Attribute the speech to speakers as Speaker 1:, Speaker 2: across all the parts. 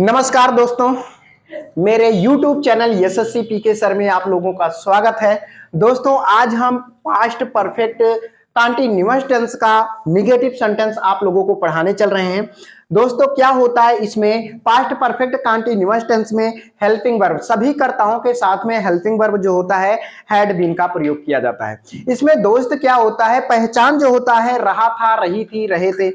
Speaker 1: नमस्कार दोस्तों, मेरे YouTube चैनल यशस्वी पीके सर में आप लोगों का स्वागत है। दोस्तों, आज हम पास्ट परफेक्ट कंटीन्यूअस टेंस का निगेटिव सेंटेंस आप लोगों को पढ़ाने चल रहे हैं। दोस्तों, क्या होता है इसमें पास्ट परफेक्ट कंटीन्यूअस टेंस में हेल्पिंग वर्ब, सभी कर्ताओं के साथ में हेल्पिंग वर्ब जो होता है हैड बीन का प्रयोग किया जाता है। इसमें दोस्त क्या होता है, पहचान जो होता है रहा था, रही थी, रहे थे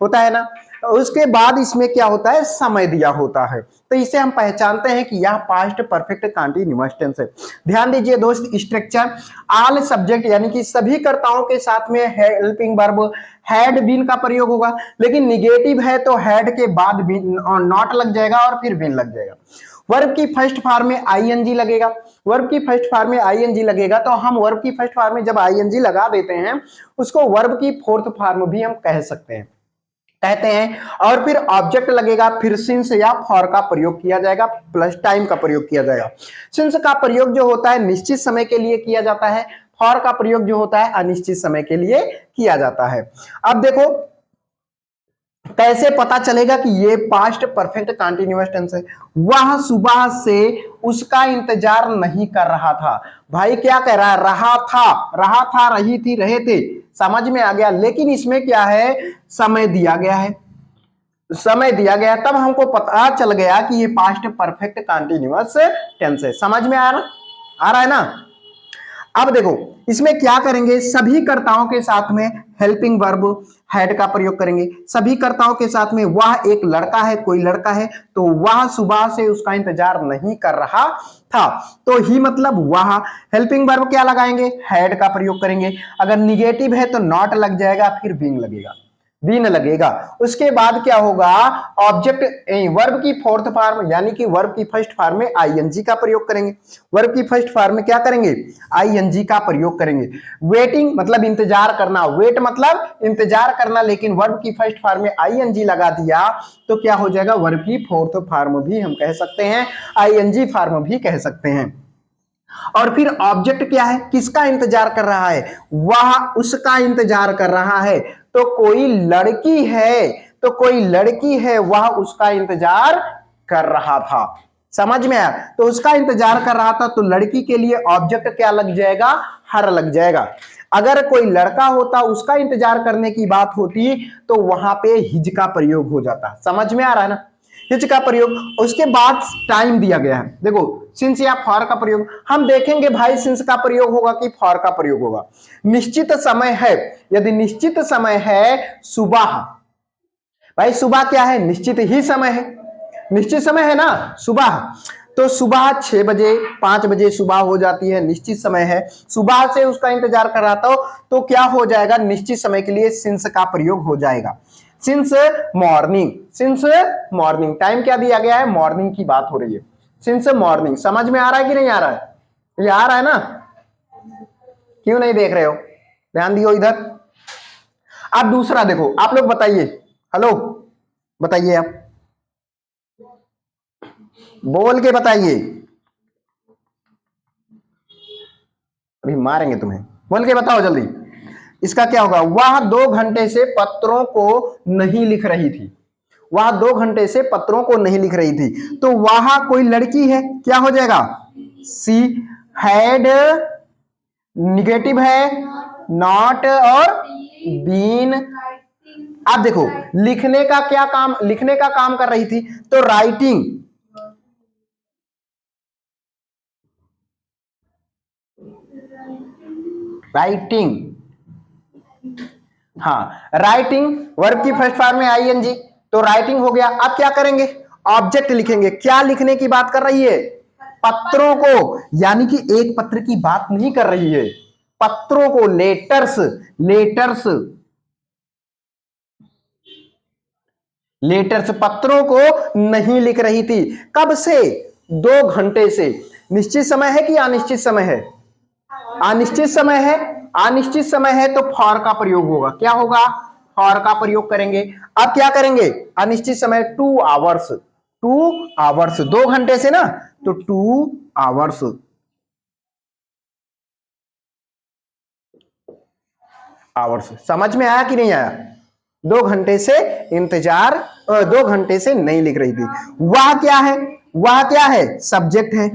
Speaker 1: होता है ना। उसके बाद इसमें क्या होता है, समय दिया होता है, तो इसे हम पहचानते हैं कि यह पास्ट परफेक्ट कंटीन्यूअस टेंस है। ध्यान दीजिए दोस्त, स्ट्रक्चर ऑल सब्जेक्ट यानी कि सभी कर्ताओं के साथ में हेल्पिंग वर्ब हैड बीन का प्रयोग होगा, लेकिन निगेटिव है तो हैड के बाद बीन और नॉट लग जाएगा और फिर बीन लग जाएगा। वर्ब की फर्स्ट फॉर्म में आईएनजी लगेगा, वर्ब की फर्स्ट फॉर्म में आईएनजी लगेगा तो हम वर्ब की फर्स्ट फॉर्म में जब आईएनजी लगा देते हैं उसको वर्ब की फोर्थ फॉर्म भी हम कहते हैं। और फिर ऑब्जेक्ट लगेगा, फिर सिंस या फॉर का प्रयोग किया जाएगा, प्लस टाइम का प्रयोग किया जाएगा। सिंस का प्रयोग जो होता है निश्चित समय के लिए किया जाता है, फॉर का प्रयोग जो होता है अनिश्चित समय के लिए किया जाता है। अब देखो कैसे पता चलेगा कि ये पास्ट परफेक्ट कंटीन्यूअस टेंस है। वह सुबह से उसका इंतजार नहीं कर रहा था। भाई क्या कह रहा है, रहा था, रही थी, रहे थे, समझ में आ गया। लेकिन इसमें क्या है, समय दिया गया है, समय दिया गया, तब हमको पता चल गया कि ये पास्ट परफेक्ट कंटीन्यूअस टेंस है। समझ में आ रहा है ना। अब देखो इसमें क्या करेंगे, सभी कर्ताओं के साथ में हेल्पिंग वर्ब हैड का प्रयोग करेंगे। सभी कर्ताओं के साथ में वह एक लड़का है, कोई लड़का है तो वह सुबह से उसका इंतजार नहीं कर रहा था, तो ही मतलब वह। हेल्पिंग वर्ब क्या लगाएंगे, हैड का प्रयोग करेंगे। अगर निगेटिव है तो नॉट लग जाएगा, फिर बीन लगेगा। उसके बाद क्या होगा, ऑब्जेक्ट वर्ब की फोर्थ फॉर्म यानी कि वर्ब की फर्स्ट फॉर्म में आईएनजी का प्रयोग करेंगे। वर्ब की फर्स्ट फॉर्म में क्या करेंगे, आईएनजी का प्रयोग करेंगे। वेटिंग मतलब इंतजार करना, वेट मतलब इंतजार करना, लेकिन वर्ब की फर्स्ट फॉर्म में आईएनजी लगा दिया तो क्या हो जाएगा, वर्ब की फोर्थ फॉर्म भी हम कह सकते हैं, आईएनजी फॉर्म भी कह सकते हैं। और फिर ऑब्जेक्ट क्या है, किसका इंतजार कर रहा है, वह उसका इंतजार कर रहा है। तो कोई लड़की है वह उसका इंतजार कर रहा था। समझ में आया, तो उसका इंतजार कर रहा था तो लड़की के लिए ऑब्जेक्ट क्या लग जाएगा, हर लग जाएगा। अगर कोई लड़का होता उसका इंतजार करने की बात होती तो वहां पे हिज का प्रयोग हो जाता। समझ में आ रहा है ना, हिज का प्रयोग। उसके बाद टाइम दिया गया है, देखो सिंस या फॉर का प्रयोग हम देखेंगे भाई, सिंस का प्रयोग होगा कि फॉर का प्रयोग होगा। निश्चित समय है, यदि निश्चित समय है सुबह, भाई सुबह क्या है, निश्चित ही समय है, निश्चित समय है ना सुबह, तो सुबह 6 बजे 5 बजे सुबह हो जाती है, निश्चित समय है, सुबह से उसका इंतजार कर रहा था, तो क्या हो जाएगा, निश्चित समय के लिए सिंस का प्रयोग हो जाएगा। सिंस मॉर्निंग टाइम क्या दिया गया है, मॉर्निंग की बात हो रही है, सिंस मॉर्निंग। समझ में आ रहा है कि नहीं आ रहा है, ये आ रहा है ना, क्यों नहीं देख रहे हो, ध्यान दियो इधर। अब दूसरा देखो, आप लोग बताइए, हेलो बताइए, आप बोल के बताइए, अभी मारेंगे तुम्हें, बोल के बताओ जल्दी। इसका क्या होगा, वह 2 घंटे से पत्रों को नहीं लिख रही थी, वह 2 घंटे से पत्रों को नहीं लिख रही थी, तो वह कोई लड़की है, क्या हो जाएगा, सी हैड, निगेटिव है नॉट और बीन। अब देखो लिखने का काम कर रही थी तो राइटिंग, हाँ राइटिंग, वर्ब की फर्स्ट फॉर्म में आईएनजी, तो राइटिंग हो गया। अब क्या करेंगे, ऑब्जेक्ट लिखेंगे। क्या लिखने की बात कर रही है, पत्रों को, यानी कि एक पत्र की बात नहीं कर रही है, पत्रों को, लेटर्स पत्रों को नहीं लिख रही थी। कब से, 2 घंटे से। निश्चित समय है कि अनिश्चित समय है, अनिश्चित समय है, अनिश्चित समय है तो फॉर का प्रयोग होगा, क्या होगा, फॉर का प्रयोग करेंगे। अब क्या करेंगे, अनिश्चित समय 2 आवर्स, 2 घंटे से ना, तो 2 आवर्स, समझ में आया कि नहीं आया। 2 घंटे से इंतजार 2 घंटे से नहीं लिख रही थी। वह क्या है, वह क्या है, सब्जेक्ट है,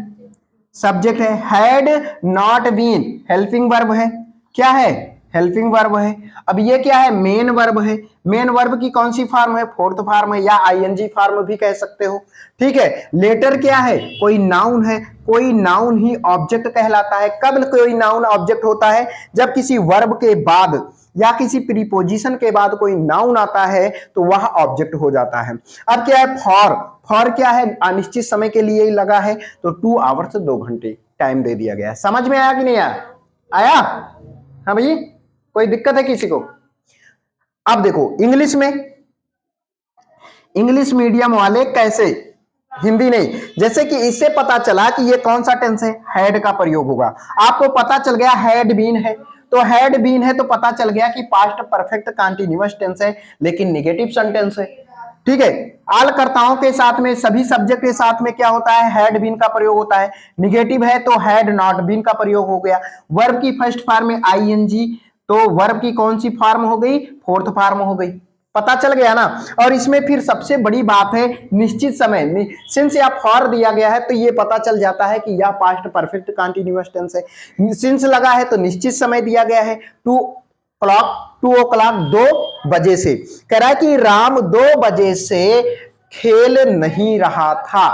Speaker 1: सब्जेक्ट है। Had not been helping verb है, क्या है, हेल्पिंग वर्ब है। अब ये क्या है, मेन वर्ब है। मेन वर्ब की कौन सी फॉर्म है, फोर्थ फॉर्म है, या आईएनजी फॉर्म भी कह सकते हो, ठीक है। लेटर क्या है, कोई नाउन है, कोई नाउन ही ऑब्जेक्ट कहलाता है। कब कोई नाउन ऑब्जेक्ट होता है, जब किसी वर्ब के बाद या किसी प्रीपोजिशन के बाद कोई नाउन आता है तो वह ऑब्जेक्ट हो जाता है। अब क्या है, फॉर, फॉर क्या है, अनिश्चित समय के लिए ही लगा है, तो 2 आवर्स 2 घंटे टाइम दे दिया गया। समझ में आया कि नहीं आया, आया, हाँ भाई, कोई दिक्कत है किसी को। अब देखो इंग्लिश में, इंग्लिश मीडियम वाले कैसे, हिंदी नहीं, जैसे कि इससे पता चला कि ये कौन सा टेंस है, हैड का प्रयोग होगा। आपको पता चल गया हैड बीन है, तो हैड बीन है तो पता चल गया कि पास्ट परफेक्ट कंटीन्यूअस टेंस है, लेकिन नेगेटिव सेंटेंस है, ठीक है। आल कर्ताओं के साथ में, सभी सब्जेक्ट के साथ में क्या होता है, हैड बीन का प्रयोग होता है। निगेटिव है तो हैड नॉट बीन का प्रयोग हो गया। वर्ब की फर्स्ट फॉर्म में आईएनजी, तो वर्ब की कौन सी फॉर्म हो गई, फोर्थ फॉर्म हो गई। पता चल गया ना। और इसमें फिर सबसे बड़ी बात है निश्चित समय, सिंस या फॉर दिया गया है तो ये पता चल जाता है कि यह पास्ट परफेक्ट कंटीन्यूअस टेंस है। सिंस लगा है तो निश्चित समय दिया गया है, 2 o'clock 2 बजे से। कह रहा है कि राम 2 बजे से खेल नहीं रहा था।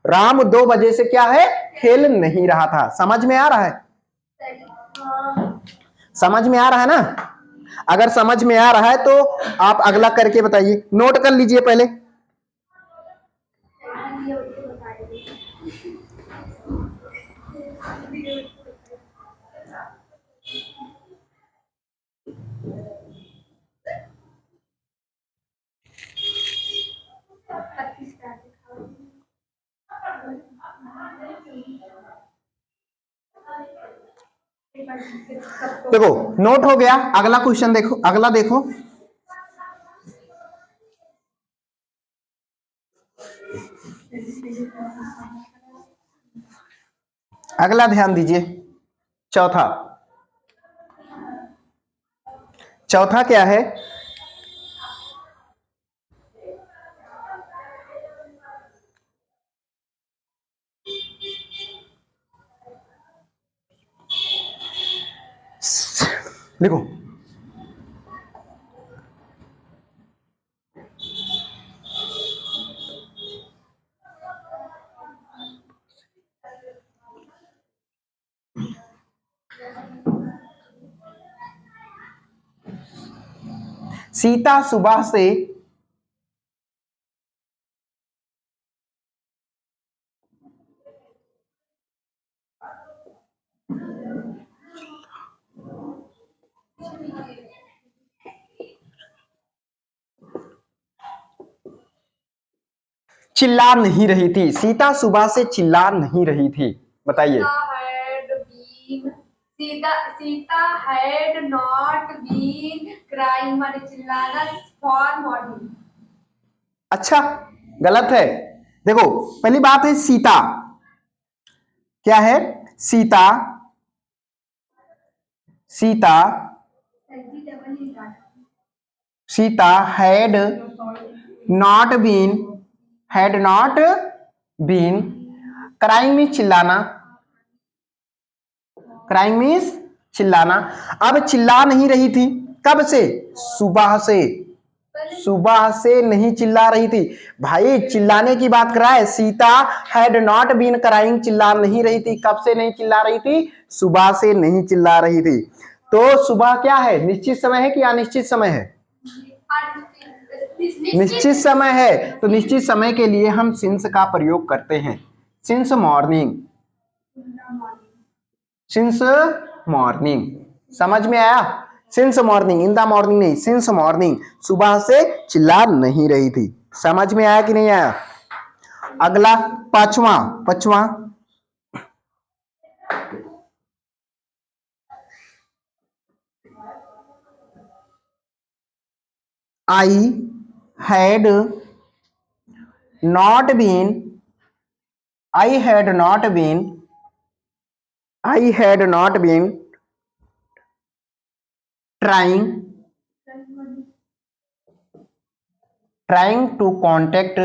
Speaker 1: राम 2 बजे से क्या है, खेल नहीं रहा था। समझ में आ रहा है, समझ में आ रहा है ना। अगर समझ में आ रहा है तो आप अगला करके बताइए, नोट कर लीजिए पहले। देखो नोट हो गया, अगला क्वेश्चन देखो, अगला देखो। अगला ध्यान दीजिए, चौथा, चौथा क्या है, देखो सीता सुबह से चिल्ला नहीं रही थी। सीता सुबह से चिल्ला नहीं रही थी, बताइए।
Speaker 2: Sita had not been crying, माने चिल्लाना, फॉर मॉर्निंग।
Speaker 1: अच्छा, गलत है। देखो पहली बात है सीता, क्या है, Sita, Sita, Sita had not been, had not been crying means चिल्लाना, क्राइंग मीन्स चिल्लाना। अब चिल्ला नहीं रही थी, कब से, सुबह से, सुबह से नहीं चिल्ला रही थी। भाई चिल्लाने की बात कर रहा है, Sita had not been crying, चिल्ला नहीं रही थी। कब से नहीं चिल्ला रही थी, सुबह से नहीं चिल्ला रही थी। तो सुबह क्या है, निश्चित समय है कि अनिश्चित समय है, निश्चित समय है। तो निश्चित समय के लिए हम सिंस का प्रयोग करते हैं, सिंस मॉर्निंग, सिंस मॉर्निंग। समझ में आया, since morning, in the morning नहीं, सिंस मॉर्निंग, सुबह से चिल्ला नहीं रही थी। समझ में आया कि नहीं आया। अगला पांचवा, पांचवा, I had not been, I had not been, I had not been trying, trying to contact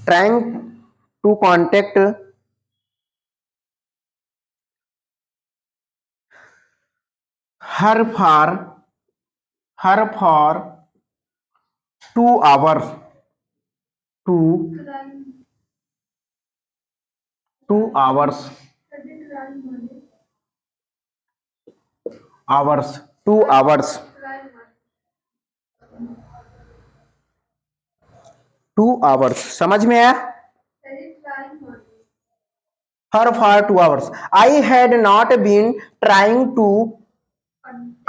Speaker 1: trying to contact her for 2 hours to 2 hours 2 hours 2 hours समझ में आया? Her for 2 hours I had not been trying to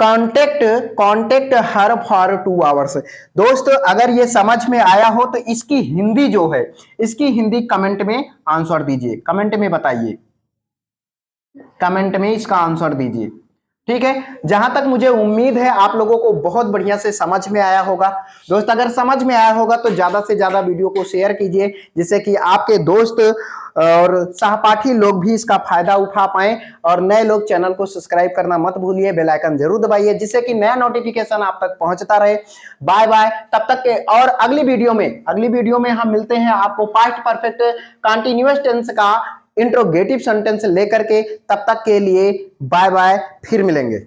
Speaker 1: contact her for 2 hours। दोस्तों अगर ये समझ में आया हो तो इसकी हिंदी जो है, इसकी हिंदी कमेंट में आंसर दीजिए, कमेंट में बताइए, कमेंट में इसका आंसर दीजिए। ठीक है, जहां तक मुझे उम्मीद है आप लोगों को बहुत बढ़िया से समझ में आया होगा। दोस्त अगर समझ में आया होगा तो ज्यादा से ज्यादा वीडियो को शेयर कीजिए, जिससे कि आपके दोस्त और सहपाठी लोग भी इसका फायदा उठा पाएं। और नए लोग चैनल को सब्सक्राइब करना मत भूलिए, बेल आइकन जरूर दबाइए, जिससे कि नया नोटिफिकेशन आप तक पहुंचता रहे। बाय बाय, तब तक के और अगली वीडियो में हम मिलते हैं आपको पास्ट परफेक्ट कंटीन्यूअस टेंस का इंट्रोगेटिव सेंटेंस लेकर के। तब तक के लिए बाय बाय, फिर मिलेंगे।